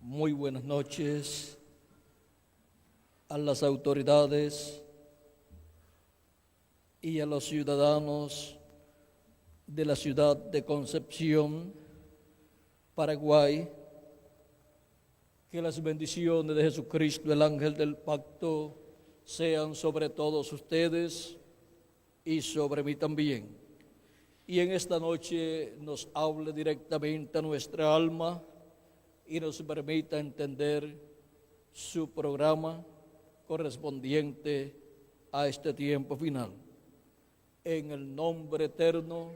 Muy buenas noches a las autoridades y a los ciudadanos de la ciudad de Concepción, Paraguay. Que las bendiciones de Jesucristo, el ángel del pacto, sean sobre todos ustedes y sobre mí también. Y en esta noche nos hable directamente a nuestra alma y nos permita entender su programa correspondiente a este tiempo final. En el nombre eterno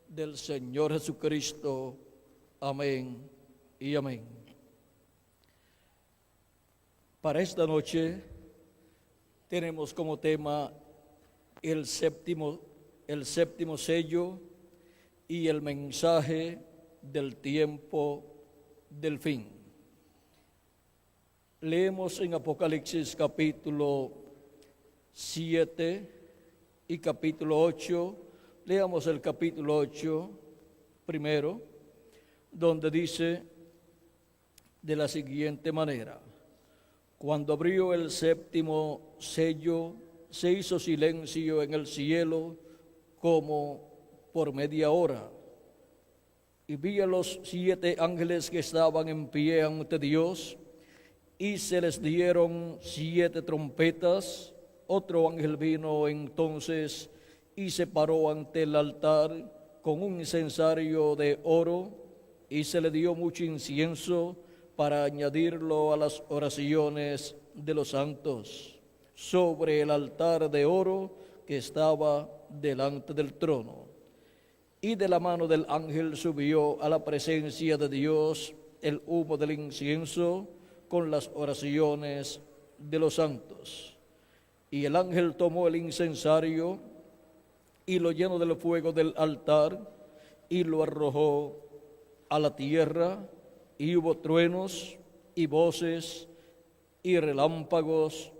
del Señor Jesucristo. Amén y amén. Para esta noche tenemos como tema el séptimo sello y el mensaje del tiempo del fin. Leemos en Apocalipsis capítulo 7 y capítulo 8. Leamos el capítulo 8 primero, donde dice de la siguiente manera: cuando abrió el séptimo sello, se hizo silencio en el cielo como por media hora. Y vi a los 7 ángeles que estaban en pie ante Dios, y se les dieron 7 trompetas. Otro ángel vino entonces y se paró ante el altar con un incensario de oro, y se le dio mucho incienso para añadirlo a las oraciones de los santos, sobre el altar de oro que estaba delante del trono. Y de la mano del ángel subió a la presencia de Dios el humo del incienso con las oraciones de los santos. Y el ángel tomó el incensario y lo llenó del fuego del altar y lo arrojó a la tierra, y hubo truenos y voces y relámpagos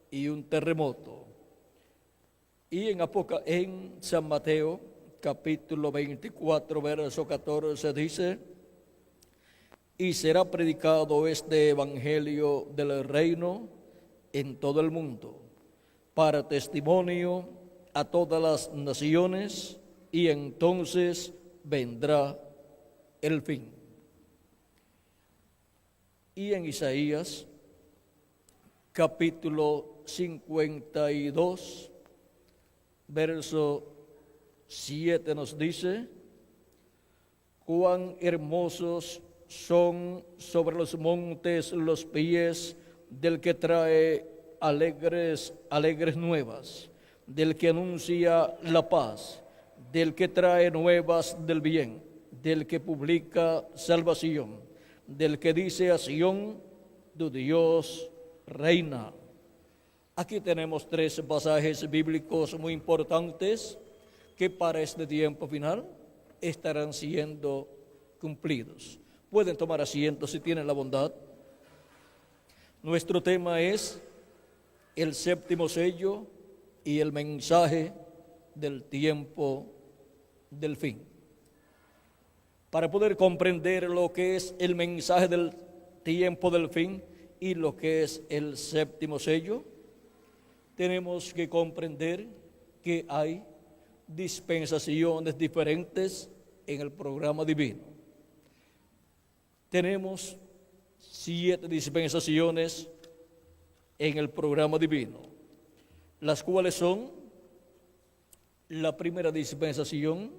y un terremoto. Y en San Mateo capítulo 24, verso 14 dice: y será predicado este evangelio del reino en todo el mundo, para testimonio a todas las naciones, y entonces vendrá el fin. Y en Isaías capítulo 52, verso 7 nos dice: cuán hermosos son sobre los montes los pies del que trae alegres nuevas, del que anuncia la paz, del que trae nuevas del bien, del que publica salvación, del que dice a Sión: tu Dios reina. Aquí tenemos 3 pasajes bíblicos muy importantes que para este tiempo final estarán siendo cumplidos. Pueden tomar asiento si tienen la bondad. Nuestro tema es el séptimo sello y el mensaje del tiempo del fin. Para poder comprender lo que es el mensaje del tiempo del fin y lo que es el séptimo sello, tenemos que comprender que hay dispensaciones diferentes en el programa divino. Tenemos 7 dispensaciones en el programa divino, las cuales son: la primera dispensación,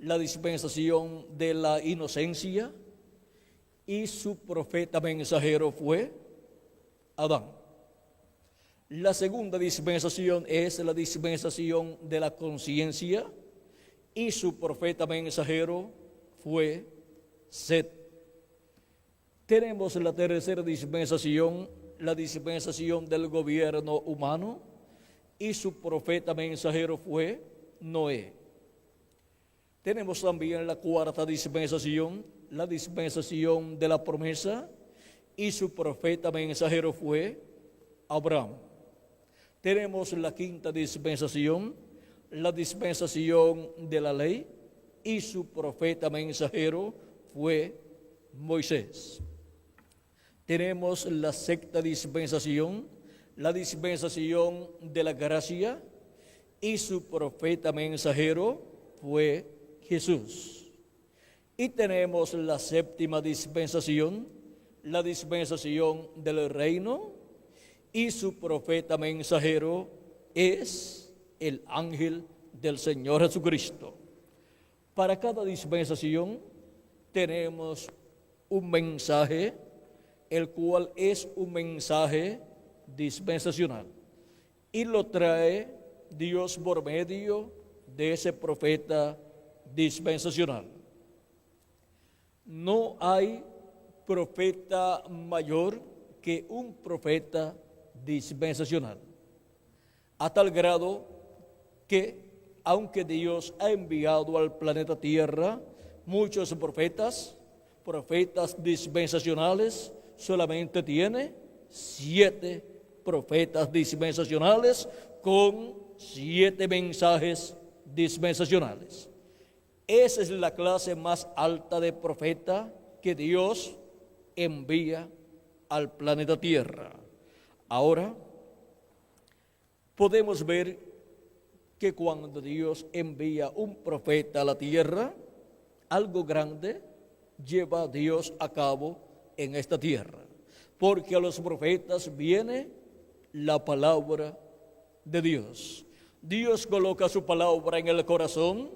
la dispensación de la inocencia, y su profeta mensajero fue Adán. La segunda dispensación es la dispensación de la conciencia, y su profeta mensajero fue Set. Tenemos la tercera dispensación, la dispensación del gobierno humano, y su profeta mensajero fue Noé. Tenemos también la cuarta dispensación, la dispensación de la promesa, y su profeta mensajero fue Abraham. Tenemos la quinta dispensación, la dispensación de la ley, y su profeta mensajero fue Moisés. tenemos la sexta dispensación, la dispensación de la gracia, y su profeta mensajero fue Jesús. Y tenemos la séptima dispensación, la dispensación del reino, y su profeta mensajero es el ángel del Señor Jesucristo. Para cada dispensación tenemos un mensaje, el cual es un mensaje dispensacional, y lo trae Dios por medio de ese profeta dispensacional. No hay profeta mayor que un profeta dispensacional, a tal grado que, aunque Dios ha enviado al planeta Tierra muchos profetas dispensacionales, solamente tiene 7 profetas dispensacionales con 7 mensajes dispensacionales. Esa es la clase más alta de profeta que Dios envía al planeta Tierra. Ahora, podemos ver que cuando Dios envía un profeta a la tierra, algo grande lleva Dios a cabo en esta tierra, porque a los profetas viene la palabra de Dios. Dios coloca su palabra en el corazón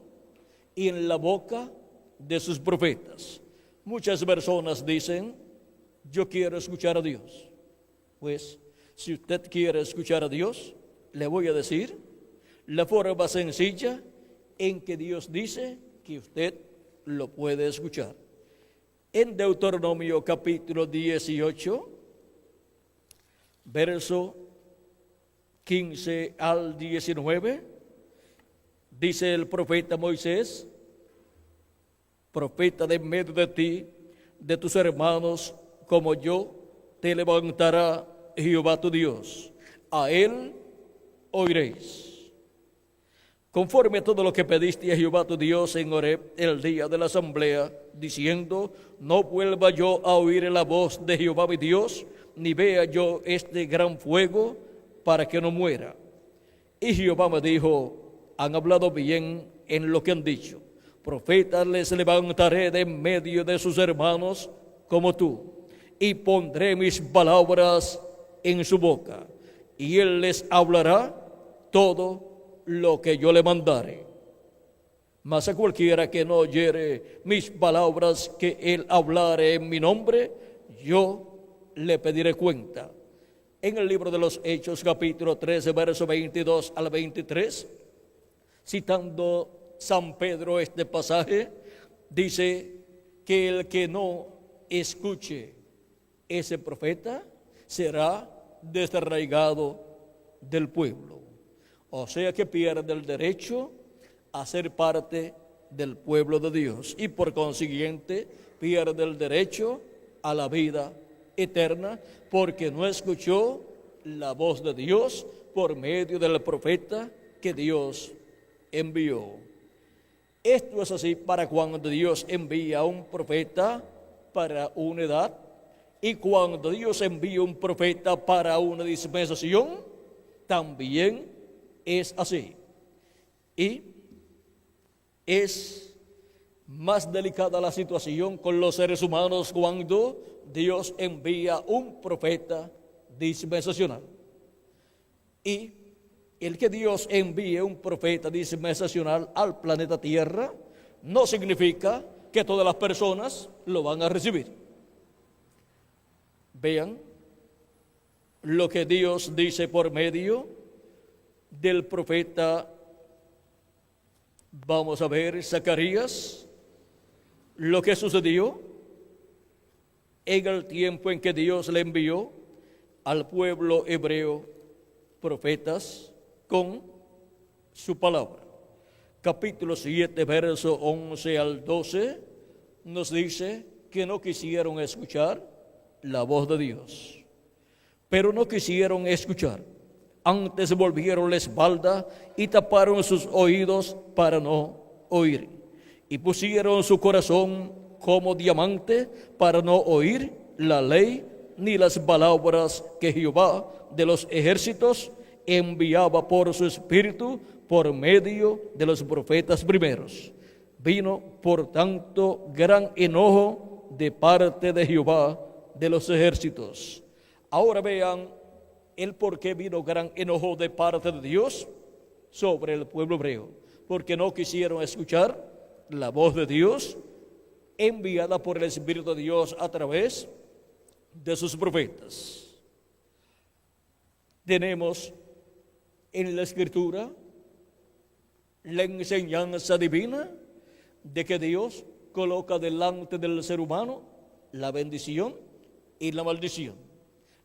y en la boca de sus profetas. Muchas personas dicen: yo quiero escuchar a Dios. Pues, si usted quiere escuchar a Dios, le voy a decir la forma sencilla en que Dios dice que usted lo puede escuchar. En Deuteronomio capítulo 18, verso 15 al 19, dice el profeta Moisés: profeta de en medio de ti, de tus hermanos, como yo, te levantará Jehová tu Dios. A él oiréis. Conforme a todo lo que pediste a Jehová tu Dios en Horeb el día de la asamblea, diciendo: no vuelva yo a oír la voz de Jehová mi Dios, ni vea yo este gran fuego, para que no muera. Y Jehová me dijo: han hablado bien en lo que han dicho. Profetas les levantaré de en medio de sus hermanos como tú, y pondré mis palabras en su boca, y él les hablará todo lo que yo le mandare. Mas a cualquiera que no oyere mis palabras que él hablare en mi nombre, yo le pediré cuenta. En el libro de los Hechos, capítulo 13, verso 22 al 23, citando San Pedro este pasaje, dice que el que no escuche ese profeta será desarraigado del pueblo. O sea que pierde el derecho a ser parte del pueblo de Dios y por consiguiente pierde el derecho a la vida eterna, porque no escuchó la voz de Dios por medio del profeta que Dios envió. Esto es así para cuando Dios envía a un profeta para una edad, y cuando Dios envía un profeta para una dispensación, también es así. Y es más delicada la situación con los seres humanos cuando Dios envía un profeta dispensacional. Y el que Dios envíe un profeta dispensacional al planeta Tierra no significa que todas las personas lo van a recibir. Vean lo que Dios dice por medio del profeta, vamos a ver, Zacarías, lo que sucedió en el tiempo en que Dios le envió al pueblo hebreo profetas con su palabra. Capítulo 7, verso 11 al 12, nos dice que no quisieron escuchar la voz de Dios, pero no quisieron escuchar. Antes volvieron la espalda y taparon sus oídos para no oír, y pusieron su corazón como diamante para no oír la ley ni las palabras que Jehová de los ejércitos enviaba por su espíritu por medio de los profetas primeros. Vino, por tanto, gran enojo de parte de Jehová de los ejércitos. Ahora vean el por qué vino gran enojo de parte de Dios sobre el pueblo hebreo. Porque no quisieron escuchar la voz de Dios enviada por el Espíritu de Dios a través de sus profetas. Tenemos en la Escritura la enseñanza divina de que Dios coloca delante del ser humano la bendición y la maldición,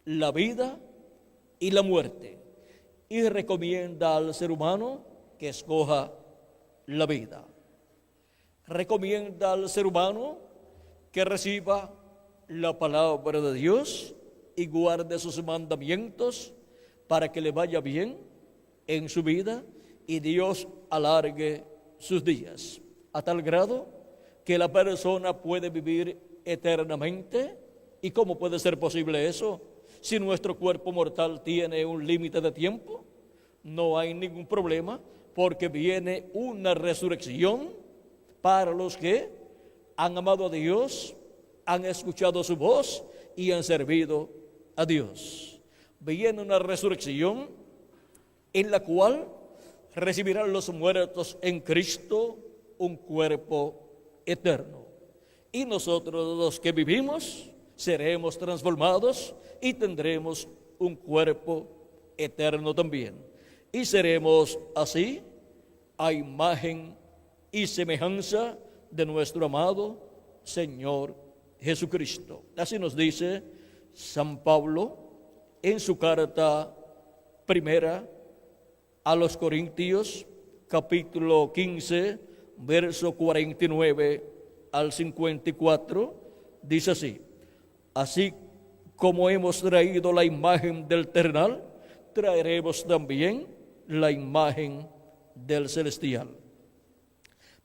la vida y la muerte, y recomienda al ser humano que escoja la vida. Recomienda al ser humano que reciba la palabra de Dios y guarde sus mandamientos para que le vaya bien en su vida y Dios alargue sus días, a tal grado que la persona puede vivir eternamente. ¿Y cómo puede ser posible eso? Si nuestro cuerpo mortal tiene un límite de tiempo, no hay ningún problema, porque viene una resurrección para los que han amado a Dios, han escuchado su voz y han servido a Dios. Viene una resurrección en la cual recibirán los muertos en Cristo un cuerpo eterno. Y nosotros los que vivimos seremos transformados y tendremos un cuerpo eterno también. Y seremos así a imagen y semejanza de nuestro amado Señor Jesucristo. Así nos dice San Pablo en su carta primera a los Corintios, capítulo 15, verso 49 al 54, dice así: así como hemos traído la imagen del terrenal, traeremos también la imagen del celestial.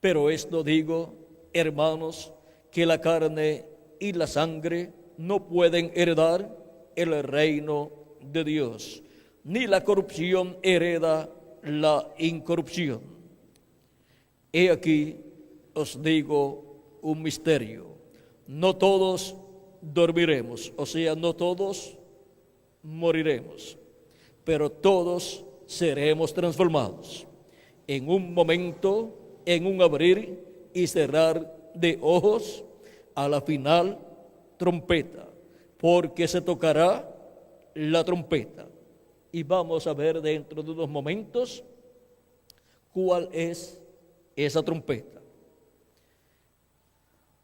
Pero esto digo, hermanos, que la carne y la sangre no pueden heredar el reino de Dios, ni la corrupción hereda la incorrupción. He aquí os digo un misterio: no todos dormiremos, o sea, no todos moriremos, pero todos seremos transformados en un momento, en un abrir y cerrar de ojos, a la final trompeta, porque se tocará la trompeta. Y vamos a ver dentro de unos momentos cuál es esa trompeta.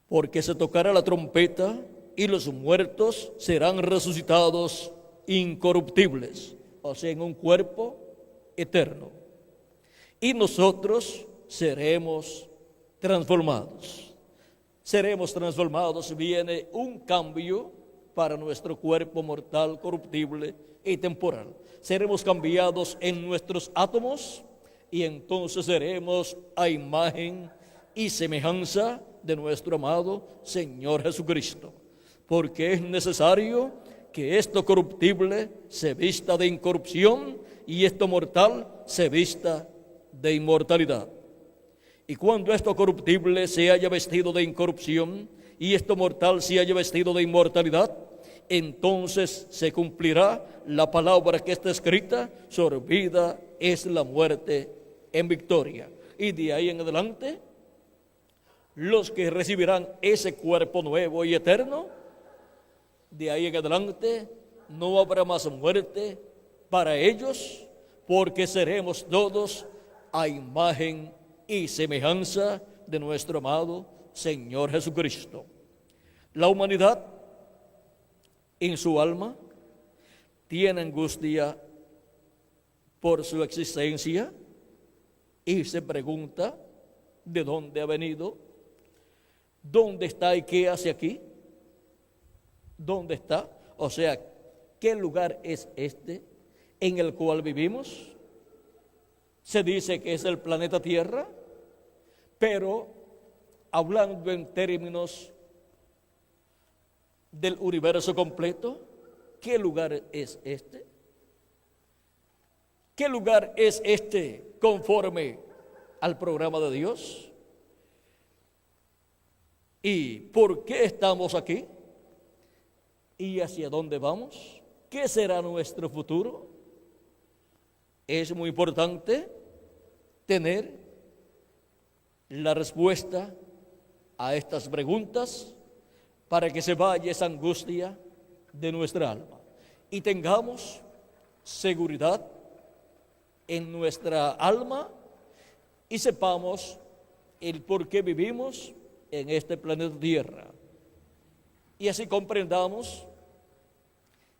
Porque se tocará la trompeta y los muertos serán resucitados incorruptibles, o sea, en un cuerpo eterno. Y nosotros seremos transformados. Seremos transformados, viene un cambio para nuestro cuerpo mortal, corruptible y temporal. Seremos cambiados en nuestros átomos y entonces seremos a imagen y semejanza de nuestro amado Señor Jesucristo. Porque es necesario que esto corruptible se vista de incorrupción y esto mortal se vista de inmortalidad. Y cuando esto corruptible se haya vestido de incorrupción y esto mortal se haya vestido de inmortalidad, entonces se cumplirá la palabra que está escrita: sorbida es la muerte en victoria. Y de ahí en adelante, los que recibirán ese cuerpo nuevo y eterno, de ahí en adelante no habrá más muerte para ellos, porque seremos todos a imagen y semejanza de nuestro amado Señor Jesucristo. La humanidad en su alma tiene angustia por su existencia y se pregunta de dónde ha venido, dónde está y qué hace aquí, dónde está, o sea, qué lugar es este en el cual vivimos. Se dice que es el planeta Tierra, pero hablando en términos del universo completo, ¿qué lugar es este? ¿Qué lugar es este conforme al programa de Dios? ¿Y por qué estamos aquí? ¿Y hacia dónde vamos? ¿Qué será nuestro futuro? Es muy importante tener la respuesta a estas preguntas para que se vaya esa angustia de nuestra alma y tengamos seguridad en nuestra alma y sepamos el por qué vivimos en este planeta Tierra. Y así comprendamos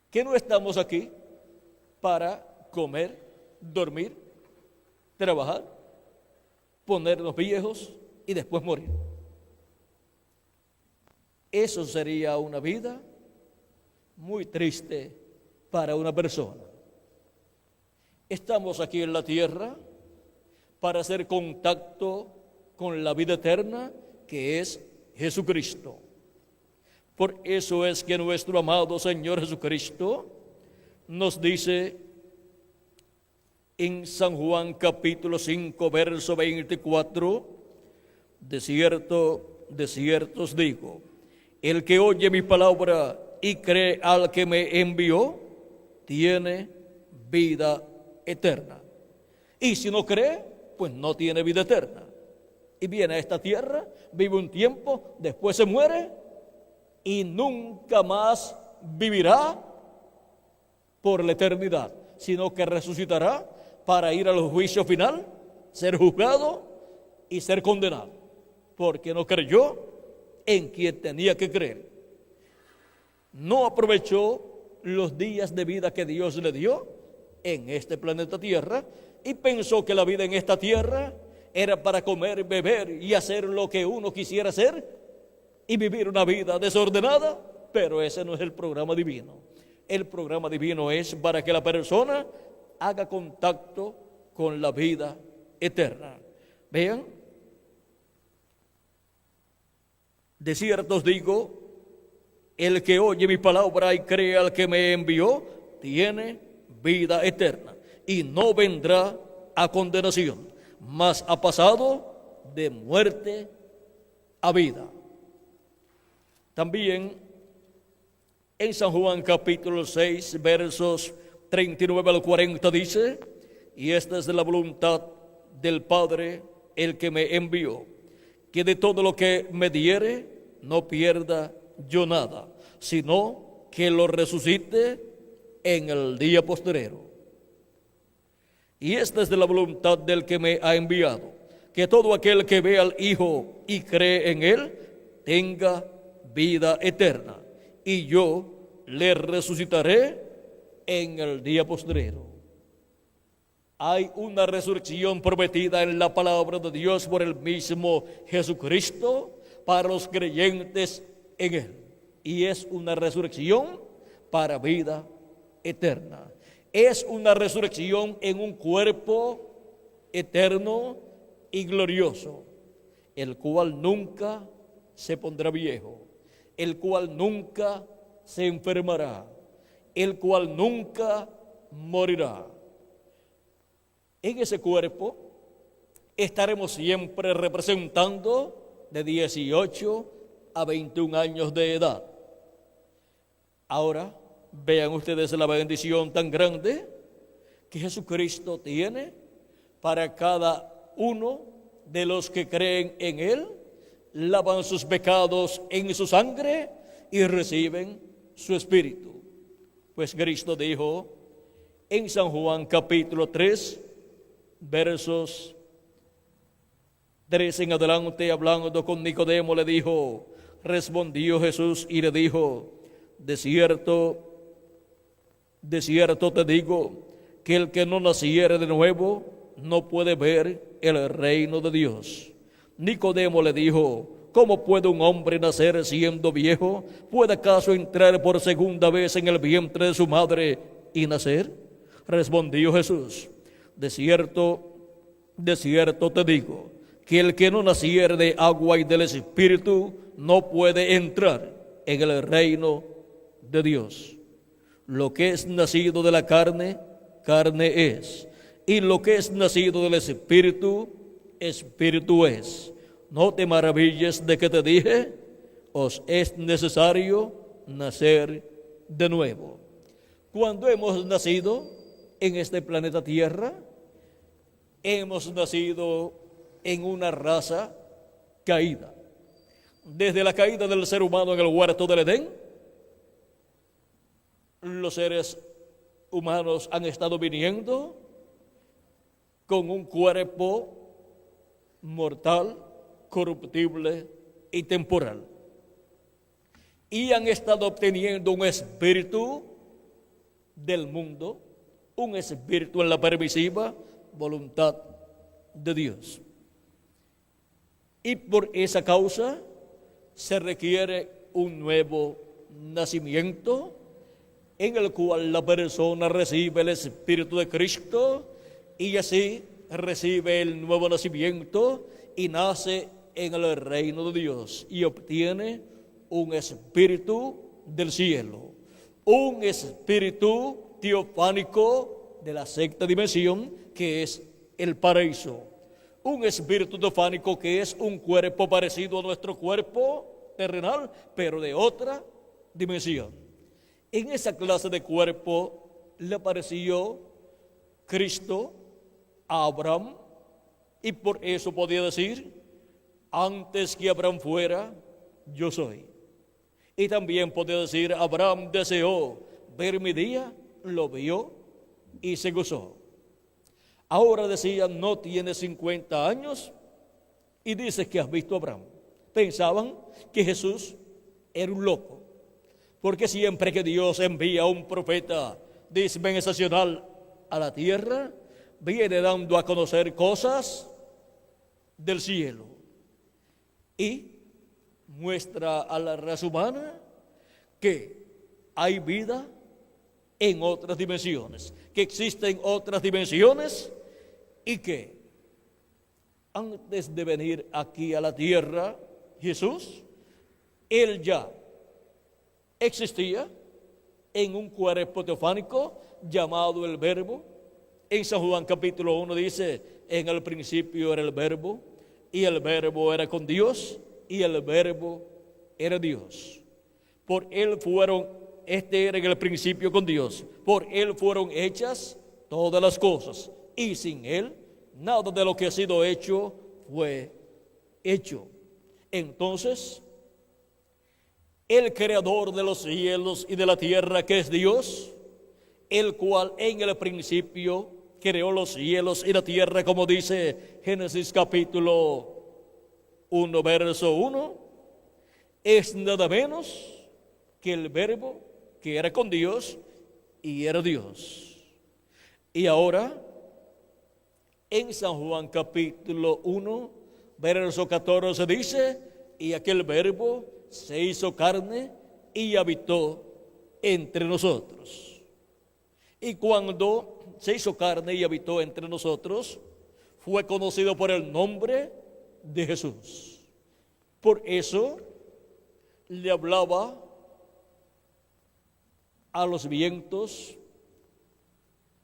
que no estamos aquí para comer, dormir, trabajar, ponernos viejos y después morir. Eso sería una vida muy triste para una persona. Estamos aquí en la tierra para hacer contacto con la vida eterna que es Jesucristo. Por eso es que nuestro amado Señor Jesucristo nos dice en San Juan capítulo 5 verso 24, de cierto os digo, el que oye mi palabra y cree al que me envió, tiene vida eterna. Y si no cree, pues no tiene vida eterna. Y viene a esta tierra, vive un tiempo, después se muere y nunca más vivirá por la eternidad, sino que resucitará para ir al juicio final, ser juzgado y ser condenado, porque no creyó en quien tenía que creer. No aprovechó los días de vida que Dios le dio en este planeta Tierra y pensó que la vida en esta tierra era para comer, beber y hacer lo que uno quisiera hacer y vivir una vida desordenada, pero ese no es el programa divino. El programa divino es para que la persona haga contacto con la vida eterna. Vean, de cierto os digo, el que oye mi palabra y cree al que me envió, tiene vida eterna y no vendrá a condenación, mas ha pasado de muerte a vida. También en San Juan capítulo 6 versos 39 al 40 dice, y esta es la voluntad del Padre, el que me envió, que de todo lo que me diere no pierda yo nada, sino que lo resucite en el día postrero. Y esta es de la voluntad del que me ha enviado, que todo aquel que ve al Hijo y cree en Él, tenga vida eterna, y yo le resucitaré en el día postrero. Hay una resurrección prometida en la palabra de Dios por el mismo Jesucristo para los creyentes en Él, y es una resurrección para vida eterna. Es una resurrección en un cuerpo eterno y glorioso, el cual nunca se pondrá viejo, el cual nunca se enfermará, el cual nunca morirá. En ese cuerpo estaremos siempre representando de 18 a 21 años de edad. Ahora, vean ustedes la bendición tan grande que Jesucristo tiene para cada uno de los que creen en Él, lavan sus pecados en su sangre y reciben su Espíritu. Pues Cristo dijo en San Juan capítulo 3, versos 3 en adelante, hablando con Nicodemo, le dijo, respondió Jesús y le dijo, de cierto te digo, que el que no naciere de nuevo no puede ver el reino de Dios. Nicodemo le dijo, ¿cómo puede un hombre nacer siendo viejo? ¿Puede acaso entrar por segunda vez en el vientre de su madre y nacer? Respondió Jesús, de cierto te digo, que el que no naciere de agua y del Espíritu no puede entrar en el reino de Dios. Lo que es nacido de la carne, carne es. Y lo que es nacido del Espíritu, Espíritu es. No te maravilles de que te dije, os es necesario nacer de nuevo. Cuando hemos nacido en este planeta Tierra, hemos nacido en una raza caída. Desde la caída del ser humano en el huerto del Edén, los seres humanos han estado viniendo con un cuerpo mortal, corruptible y temporal. Y han estado obteniendo un espíritu del mundo, un espíritu en la permisiva voluntad de Dios. Y por esa causa se requiere un nuevo nacimiento en el cual la persona recibe el Espíritu de Cristo y así recibe el nuevo nacimiento y nace en el reino de Dios y obtiene un espíritu del cielo, un espíritu teofánico de la sexta dimensión que es el paraíso, un espíritu teofánico que es un cuerpo parecido a nuestro cuerpo terrenal, pero de otra dimensión. En esa clase de cuerpo le apareció Cristo a Abraham y por eso podía decir, antes que Abraham fuera, yo soy. Y también podía decir, Abraham deseó ver mi día, lo vio y se gozó. Ahora decía, no tiene 50 años y dice que has visto a Abraham. Pensaban que Jesús era un loco, porque siempre que Dios envía a un profeta dispensacional a la tierra, viene dando a conocer cosas del cielo y muestra a la raza humana que hay vida en otras dimensiones, que existen otras dimensiones y que antes de venir aquí a la tierra, Jesús, Él ya existía en un cuerpo teofánico llamado el Verbo. En San Juan capítulo 1 dice, en el principio era el Verbo, y el Verbo era con Dios, y el Verbo era Dios. Por Él fueron, este era en el principio con Dios, por Él fueron hechas todas las cosas, y sin Él, nada de lo que ha sido hecho fue hecho. Entonces, el creador de los cielos y de la tierra, que es Dios, el cual en el principio creó los cielos y la tierra, como dice Génesis capítulo 1, verso 1, es nada menos que el Verbo que era con Dios y era Dios. Y ahora, en San Juan capítulo 1, verso 14 dice, y aquel Verbo se hizo carne y habitó entre nosotros. Y cuando se hizo carne y habitó entre nosotros, fue conocido por el nombre de Jesús. Por eso le hablaba a los vientos,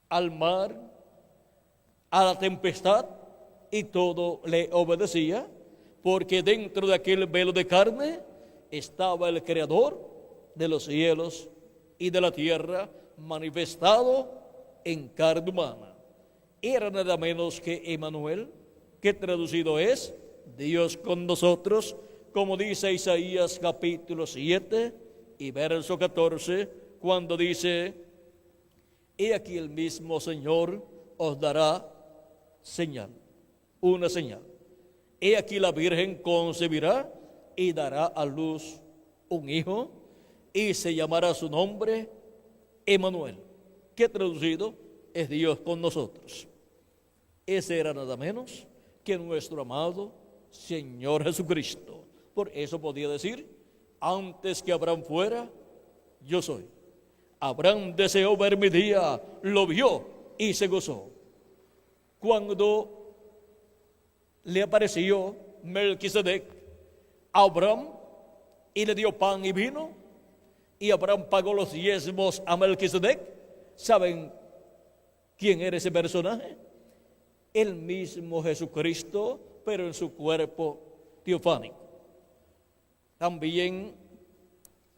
al mar, a la tempestad, y todo le obedecía, porque dentro de aquel velo de carne estaba el Creador de los cielos y de la tierra, manifestado en carne humana. Era nada menos que Emmanuel, que traducido es Dios con nosotros, como dice Isaías capítulo 7 y verso 14, cuando dice, he aquí el mismo Señor os dará señal, una señal. He aquí la Virgen concebirá y dará a luz un hijo y se llamará su nombre Emmanuel, que traducido es Dios con nosotros. Ese era nada menos que nuestro amado Señor Jesucristo. Por eso podía decir, antes que Abraham fuera, yo soy. Abraham deseó ver mi día, lo vio y se gozó. Cuando le apareció Melquisedec a Abraham y le dio pan y vino, y Abraham pagó los diezmos a Melquisedec. ¿Saben quién era ese personaje? El mismo Jesucristo, pero en su cuerpo teofánico. También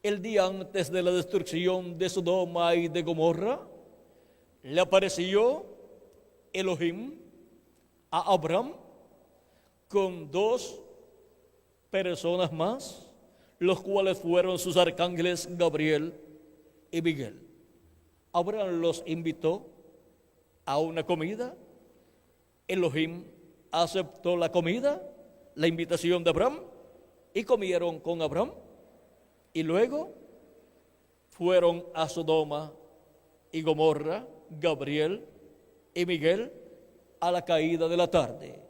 el día antes de la destrucción de Sodoma y de Gomorra, le apareció Elohim a Abraham con dos personas más, los cuales fueron sus arcángeles Gabriel y Miguel. Abraham los invitó a una comida. Elohim aceptó la comida, la invitación de Abraham, y comieron con Abraham. Y luego fueron a Sodoma y Gomorra, Gabriel y Miguel, a la caída de la tarde.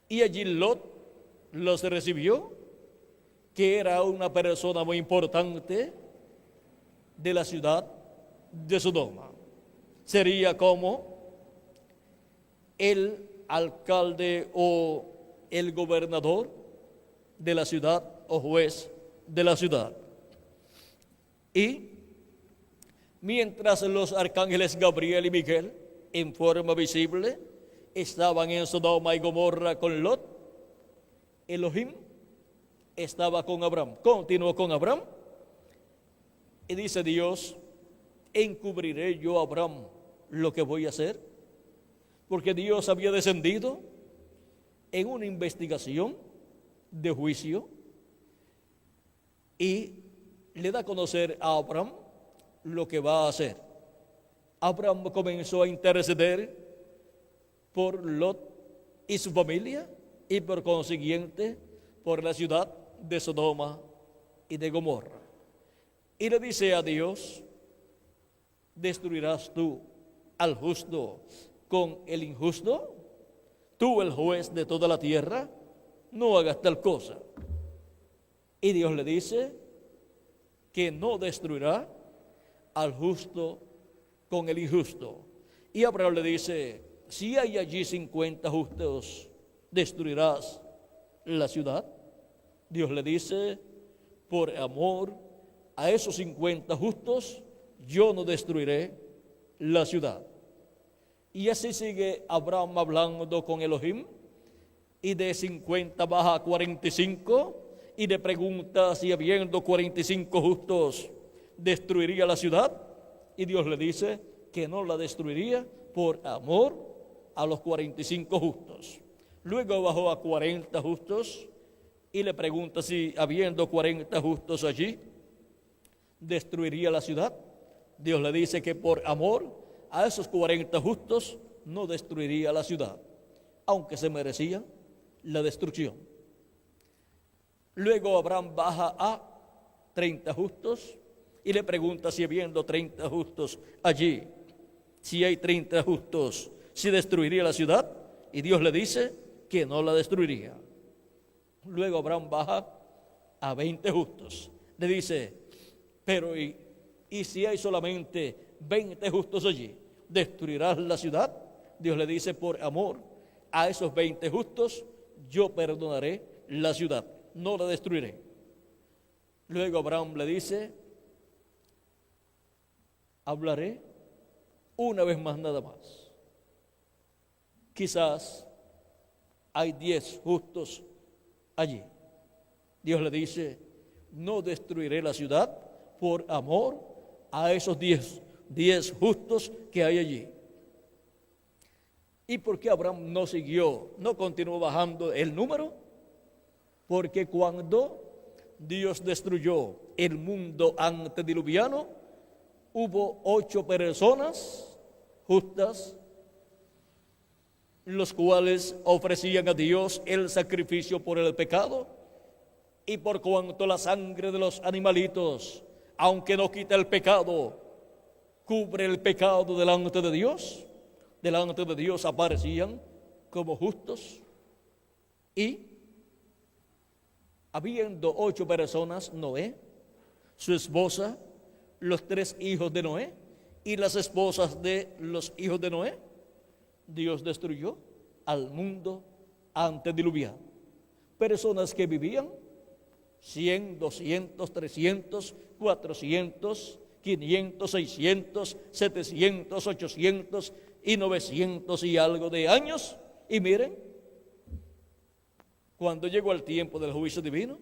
Y allí Lot los recibió, que era una persona muy importante de la ciudad de Sodoma. Sería como el alcalde o el gobernador de la ciudad o juez de la ciudad. Y mientras los arcángeles Gabriel y Miguel, en forma visible, estaban en Sodoma y Gomorra con Lot, Elohim estaba con Abraham, continuó con Abraham, y dice Dios: encubriré yo a Abraham lo que voy a hacer, porque Dios había descendido en una investigación de juicio y le da a conocer a Abraham lo que va a hacer. Abraham comenzó a interceder por Lot y su familia, y por consiguiente por la ciudad de Sodoma y de Gomorra. Y le dice a Dios: ¿destruirás tú al justo con el injusto? Tú, el juez de toda la tierra, no hagas tal cosa. Y Dios le dice que no destruirá al justo con el injusto. Y Abraham le dice: si hay allí 50 justos, ¿destruirás la ciudad? Dios le dice: por amor a esos 50 justos, yo no destruiré la ciudad. Y así sigue Abraham hablando con Elohim, y de 50 baja a 45, y le pregunta si habiendo 45 justos destruiría la ciudad, y Dios le dice que no la destruiría por amor a los 45 justos. Luego bajó a 40 justos y le pregunta si habiendo 40 justos allí destruiría la ciudad. Dios le dice que por amor a esos 40 justos no destruiría la ciudad, aunque se merecía la destrucción. Luego Abraham baja a 30 justos y le pregunta si habiendo 30 justos allí, si hay 30 justos, si destruiría la ciudad, y Dios le dice que no la destruiría. Luego Abraham baja a 20 justos. Le dice: pero y si hay solamente 20 justos allí, ¿destruirás la ciudad? Dios le dice: por amor a esos 20 justos, yo perdonaré la ciudad, no la destruiré. Luego Abraham le dice: hablaré una vez más nada más. Quizás hay 10 justos allí. Dios le dice: no destruiré la ciudad por amor a esos 10 justos que hay allí. ¿Y por qué Abraham no continuó bajando el número? Porque cuando Dios destruyó el mundo antediluviano, hubo 8 personas justas, los cuales ofrecían a Dios el sacrificio por el pecado, y por cuanto la sangre de los animalitos, aunque no quita el pecado, cubre el pecado delante de Dios aparecían como justos. Y habiendo 8 personas, Noé, su esposa, los 3 hijos de Noé y las esposas de los hijos de Noé, Dios destruyó al mundo antediluviano. Personas que vivían 100, 200, 300, 400, 500, 600, 700, 800 y 900 y algo de años. Y miren, cuando llegó el tiempo del juicio divino,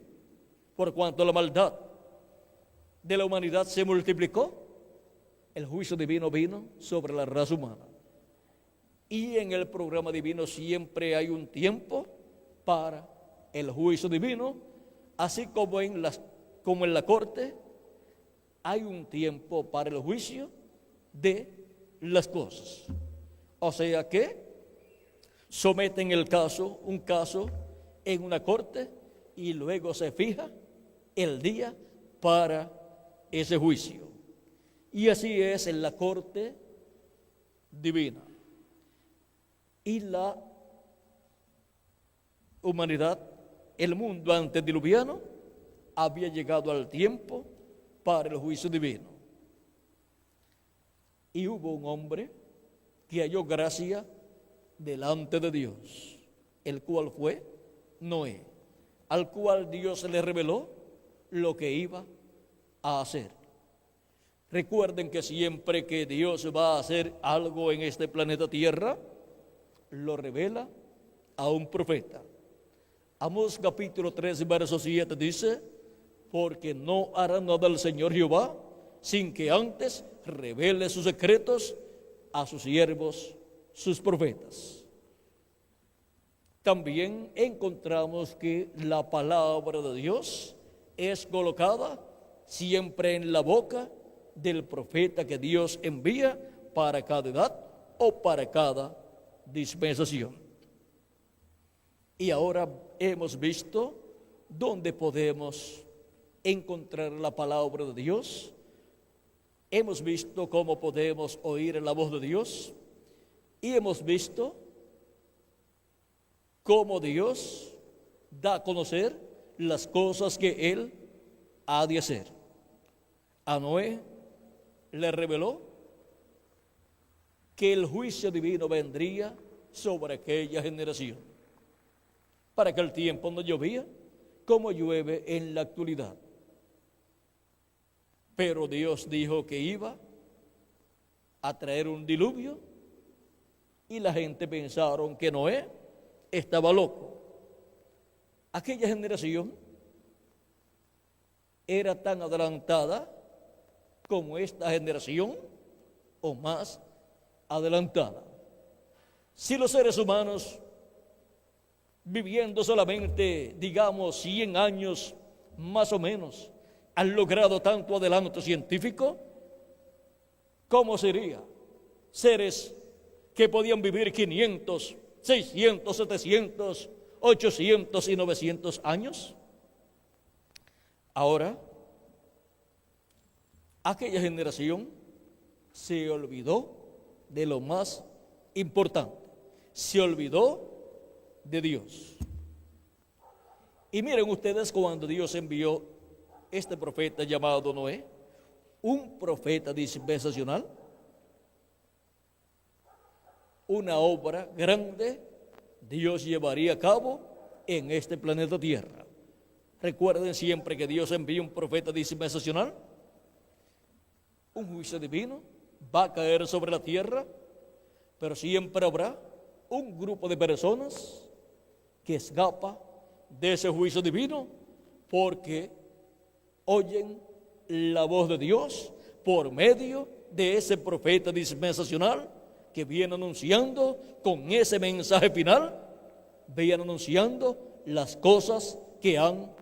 por cuanto la maldad de la humanidad se multiplicó, el juicio divino vino sobre la raza humana. Y en el programa divino siempre hay un tiempo para el juicio divino, así como en la corte hay un tiempo para el juicio de las cosas. O sea que someten un caso en una corte y luego se fija el día para ese juicio. Y así es en la corte divina. Y la humanidad, el mundo antediluviano, había llegado al tiempo para el juicio divino. Y hubo un hombre que halló gracia delante de Dios, el cual fue Noé, al cual Dios le reveló lo que iba a hacer. Recuerden que siempre que Dios va a hacer algo en este planeta Tierra, lo revela a un profeta. Amós capítulo 3, verso 7 dice: porque no hará nada el Señor Jehová sin que antes revele sus secretos a sus siervos, sus profetas. También encontramos que la palabra de Dios es colocada siempre en la boca del profeta que Dios envía para cada edad o para cada dispensación. Y ahora hemos visto dónde podemos encontrar la palabra de Dios. Hemos visto cómo podemos oír la voz de Dios. Y hemos visto cómo Dios da a conocer las cosas que Él ha de hacer. A Noé le reveló que el juicio divino vendría sobre aquella generación. Para que el tiempo no llovía como llueve en la actualidad. Pero Dios dijo que iba a traer un diluvio y la gente pensaron que Noé estaba loco. Aquella generación era tan adelantada como esta generación o más adelantada. Si los seres humanos, viviendo solamente, digamos, 100 años más o menos, han logrado tanto adelanto científico, ¿cómo sería seres que podían vivir 500, 600, 700, 800 y 900 años? Ahora, aquella generación se olvidó de lo más importante, se olvidó de Dios. Y miren ustedes, cuando Dios envió este profeta llamado Noé, un profeta dispensacional, una obra grande Dios llevaría a cabo en este planeta Tierra. Recuerden siempre que Dios envía un profeta dispensacional, un juicio divino va a caer sobre la tierra, pero siempre habrá un grupo de personas que escapa de ese juicio divino porque oyen la voz de Dios por medio de ese profeta dispensacional que viene anunciando con ese mensaje final, viene anunciando las cosas que han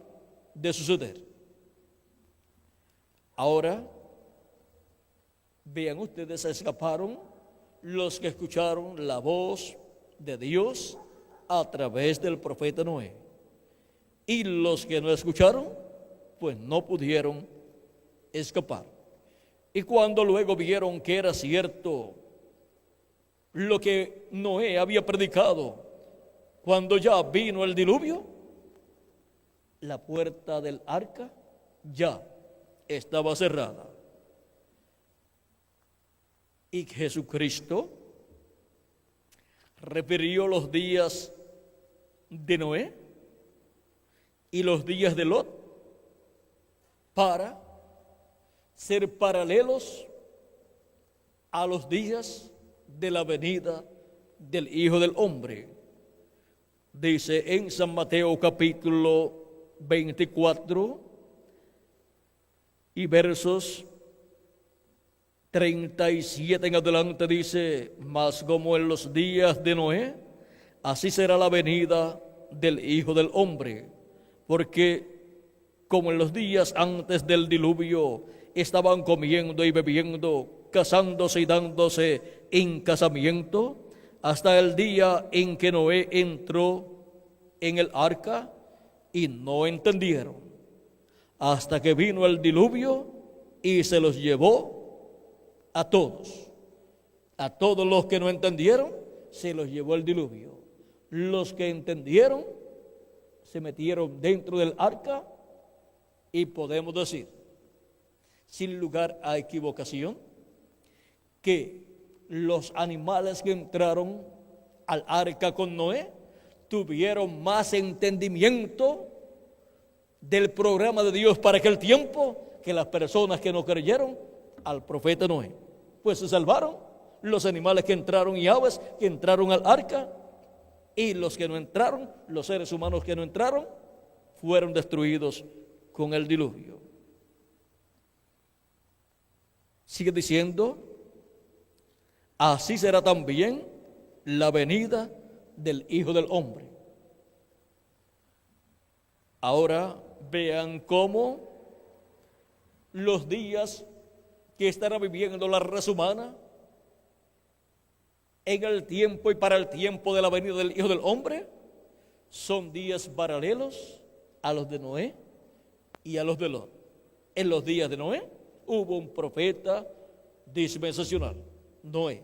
de suceder. Ahora, vean ustedes, se escaparon los que escucharon la voz de Dios a través del profeta Noé. Y los que no escucharon, pues no pudieron escapar. Y cuando luego vieron que era cierto lo que Noé había predicado, cuando ya vino el diluvio, la puerta del arca ya estaba cerrada. Y Jesucristo refirió los días de Noé y los días de Lot para ser paralelos a los días de la venida del Hijo del Hombre. Dice en San Mateo capítulo 24 y versos 37 en adelante, dice: mas como en los días de Noé, así será la venida del Hijo del Hombre. Porque como en los días antes del diluvio estaban comiendo y bebiendo, casándose y dándose en casamiento, hasta el día en que Noé entró en el arca, y no entendieron, hasta que vino el diluvio y se los llevó a todos. A todos los que no entendieron, se los llevó el diluvio. Los que entendieron, se metieron dentro del arca, y podemos decir, sin lugar a equivocación, que los animales que entraron al arca con Noé tuvieron más entendimiento del programa de Dios para aquel tiempo que las personas que no creyeron al profeta Noé. Pues se salvaron los animales que entraron y aves que entraron al arca, y los que no entraron, los seres humanos que no entraron, fueron destruidos con el diluvio. Sigue diciendo: así será también la venida del Hijo del Hombre. Ahora vean cómo los días que estará viviendo la raza humana en el tiempo y para el tiempo de la venida del Hijo del Hombre son días paralelos a los de Noé y a los de Lot. En los días de Noé hubo un profeta dispensacional, Noé,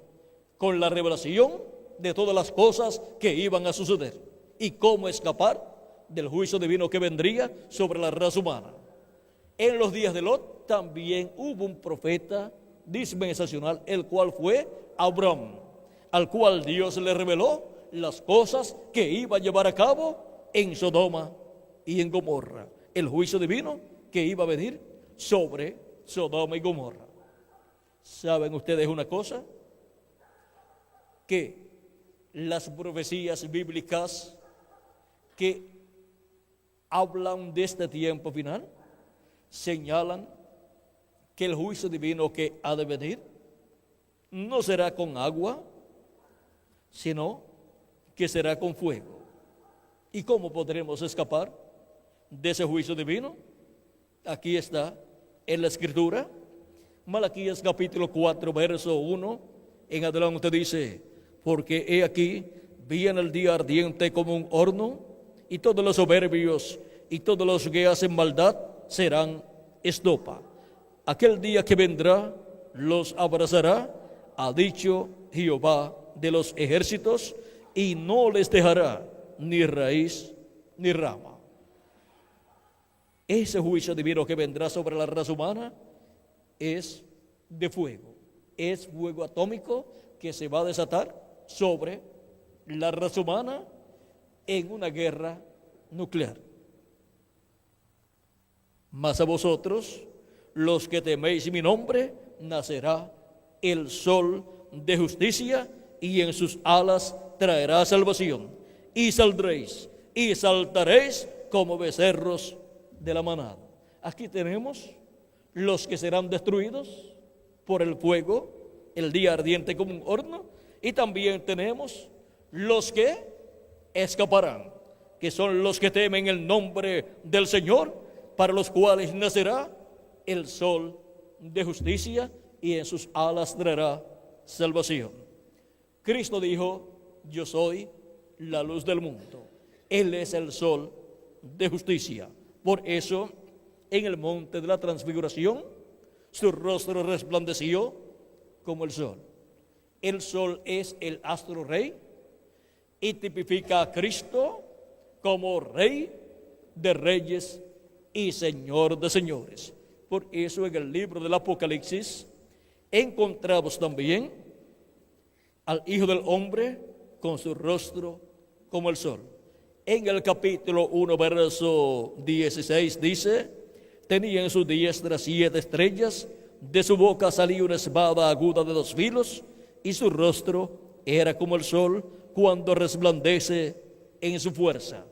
con la revelación de todas las cosas que iban a suceder y cómo escapar del juicio divino que vendría sobre la raza humana. En los días de Lot también hubo un profeta dispensacional, el cual fue Abraham, al cual Dios le reveló las cosas que iba a llevar a cabo en Sodoma y en Gomorra, el juicio divino que iba a venir sobre Sodoma y Gomorra. ¿Saben ustedes una cosa? Que las profecías bíblicas que hablan de este tiempo final señalan que el juicio divino que ha de venir no será con agua, sino que será con fuego. ¿Y cómo podremos escapar de ese juicio divino? Aquí está en la Escritura. Malaquías capítulo 4, verso 1 en adelante dice: porque he aquí, viene el día ardiente como un horno, y todos los soberbios y todos los que hacen maldad serán estopa. Aquel día que vendrá los abrazará, ha dicho Jehová de los ejércitos, y no les dejará ni raíz ni rama. Ese juicio divino que vendrá sobre la raza humana es de fuego, es fuego atómico que se va a desatar sobre la raza humana en una guerra nuclear. Mas a vosotros, los que teméis mi nombre, nacerá el sol de justicia, y en sus alas traerá salvación, y saldréis y saltaréis como becerros de la manada. Aquí tenemos los que serán destruidos por el fuego, el día ardiente como un horno, y también tenemos los que escaparán, que son los que temen el nombre del Señor, para los cuales nacerá el sol de justicia, y en sus alas traerá salvación. Cristo dijo: yo soy la luz del mundo. Él es el sol de justicia. Por eso, en el monte de la transfiguración, su rostro resplandeció como el sol. El sol es el astro rey y tipifica a Cristo como Rey de reyes y Señor de señores. Por eso en el libro del Apocalipsis encontramos también al Hijo del Hombre con su rostro como el sol. En el capítulo 1, verso 16 dice: Tenía en su diestra 7 estrellas, de su boca salía una espada aguda de 2 filos, y su rostro era como el sol cuando resplandece en su fuerza.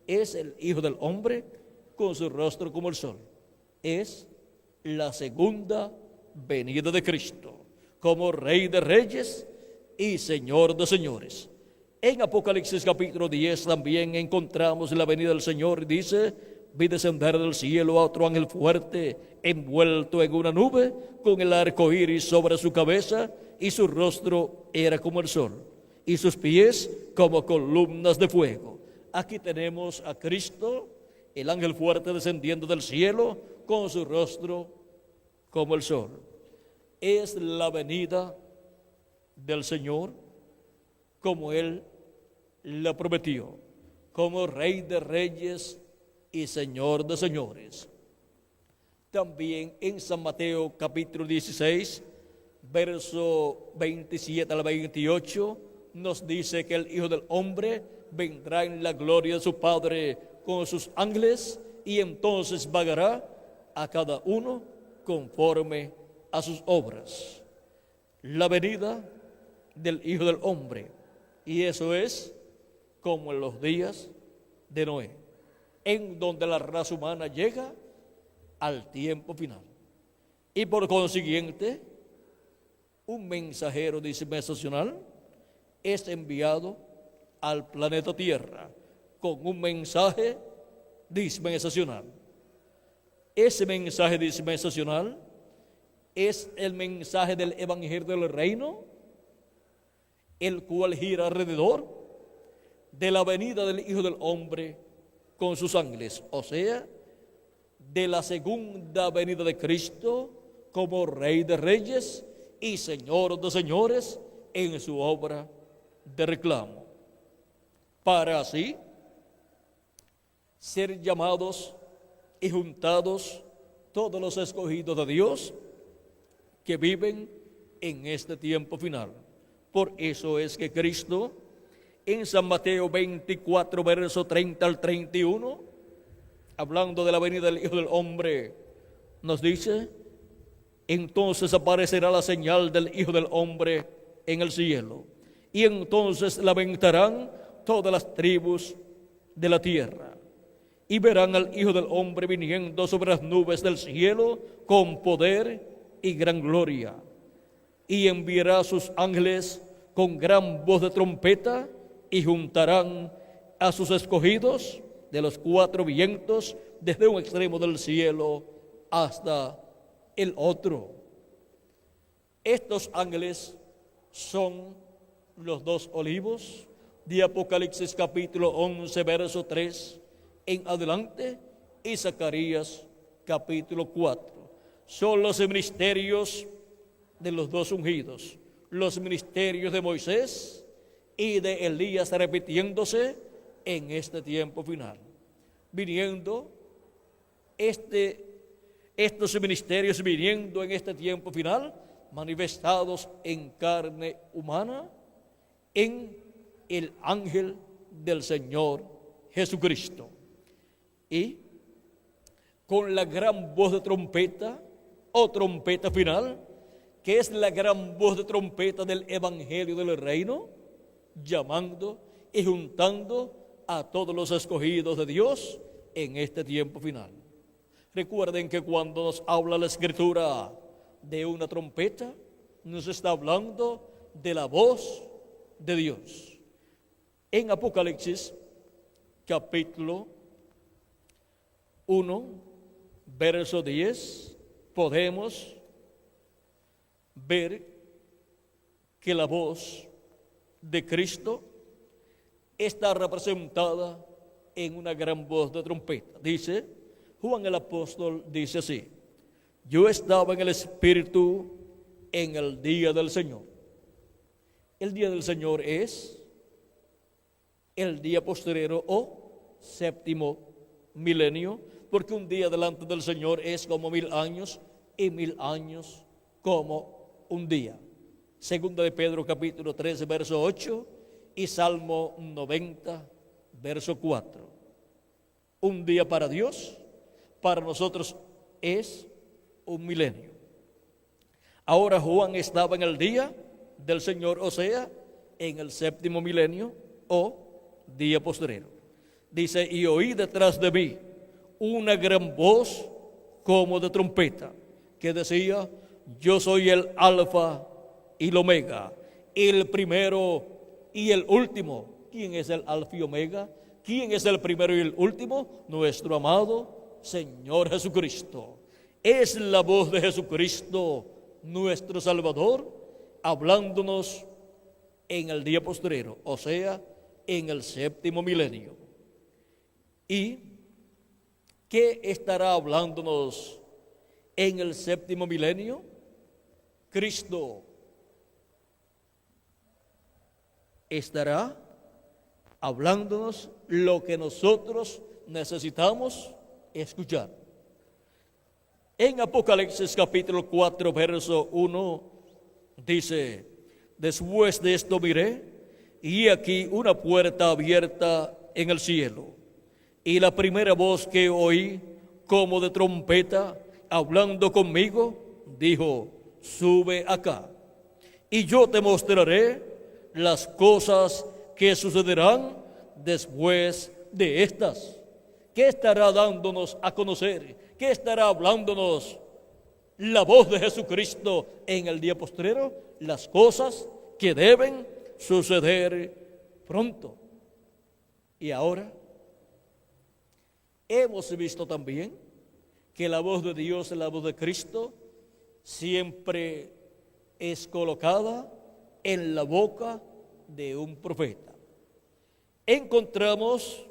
Es el Hijo del Hombre con su rostro como el sol. Es la segunda venida de Cristo, como Rey de Reyes y Señor de Señores. En Apocalipsis capítulo 10 también encontramos la venida del Señor. Dice: vi descender del cielo a otro ángel fuerte, envuelto en una nube, con el arco iris sobre su cabeza, y su rostro era como el sol, y sus pies como columnas de fuego. Aquí tenemos a Cristo, el ángel fuerte descendiendo del cielo, con su rostro como el sol. Es la venida del Señor como Él la prometió, como Rey de Reyes y Señor de Señores. También en San Mateo capítulo 16, verso 27 al 28, nos dice que el Hijo del Hombre vendrá en la gloria de su Padre con sus ángeles, y entonces pagará a cada uno conforme a sus obras. La venida del Hijo del Hombre, y eso es como en los días de Noé, en donde la raza humana llega al tiempo final. Y por consiguiente, un mensajero dispensacional es enviado al planeta Tierra con un mensaje dispensacional. Ese mensaje dispensacional es el mensaje del Evangelio del Reino, el cual gira alrededor de la venida del Hijo del Hombre con sus ángeles, o sea, de la segunda venida de Cristo como Rey de Reyes y Señor de Señores en su obra de reclamo, para así ser llamados y juntados todos los escogidos de Dios que viven en este tiempo final. Por eso es que Cristo, en San Mateo 24, verso 30 al 31, hablando de la venida del Hijo del Hombre, nos dice: entonces aparecerá la señal del Hijo del Hombre en el cielo, y entonces lamentarán todas las tribus de la tierra, y verán al Hijo del Hombre viniendo sobre las nubes del cielo con poder y gran gloria, y enviará a sus ángeles con gran voz de trompeta, y juntarán a sus escogidos de los 4 vientos, desde un extremo del cielo hasta el otro. Estos ángeles son los 2 olivos de Apocalipsis capítulo 11, verso 3 en adelante, y Zacarías capítulo 4. Son los ministerios de los 2 ungidos, los ministerios de Moisés y de Elías, repitiéndose en este tiempo final, viniendo estos ministerios viniendo en este tiempo final, manifestados en carne humana, en el ángel del Señor Jesucristo. Y con la gran voz de trompeta, o trompeta final, que es la gran voz de trompeta del Evangelio del Reino, llamando y juntando a todos los escogidos de Dios en este tiempo final. Recuerden que cuando nos habla la Escritura de una trompeta, nos está hablando de la voz de Dios. En Apocalipsis capítulo 1, verso 10, podemos ver que la voz de Cristo está representada en una gran voz de trompeta. Dice, Juan el apóstol dice así: yo estaba en el Espíritu en el día del Señor. El día del Señor es el día posterior o séptimo milenio, porque un día delante del Señor es como 1000 años, y 1000 años como un día. Segunda de Pedro capítulo 13, verso 8, y Salmo 90, verso 4. Un día para Dios, para nosotros es un milenio. Ahora Juan estaba en el día del Señor, o sea, en el séptimo milenio o día postrero. Dice, y oí detrás de mí una gran voz como de trompeta, que decía, yo soy el Alfa y el Omega, el primero y el último. ¿Quién es el Alfa y Omega? ¿Quién es el primero y el último? Nuestro amado Señor Jesucristo. Es la voz de Jesucristo, nuestro Salvador, hablándonos en el día postrero, o sea, en el séptimo milenio. ¿Y qué estará hablándonos en el séptimo milenio? Cristo estará hablándonos lo que nosotros necesitamos escuchar. En Apocalipsis capítulo 4, verso 1, dice, después de esto miré, y aquí una puerta abierta en el cielo. Y la primera voz que oí, como de trompeta, hablando conmigo, dijo, sube acá, y yo te mostraré las cosas que sucederán después de estas. ¿Qué estará dándonos a conocer? ¿Qué estará hablándonos la voz de Jesucristo en el día postrero? Las cosas que deben suceder pronto. Y ahora hemos visto también que la voz de Dios, la voz de Cristo, siempre es colocada en la boca de un profeta. Encontramos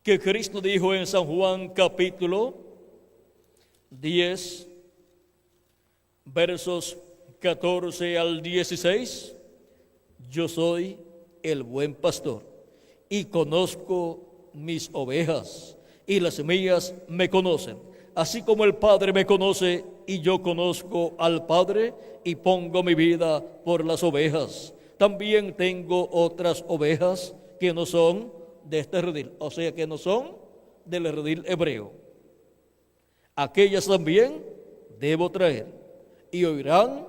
que Cristo dijo en San Juan capítulo 10, versos 14 al 16, yo soy el buen pastor y conozco mis ovejas y las mías me conocen, así como el Padre me conoce y yo conozco al Padre y pongo mi vida por las ovejas. También tengo otras ovejas que no son de este redil, o sea que no son del redil hebreo. Aquellas también debo traer y oirán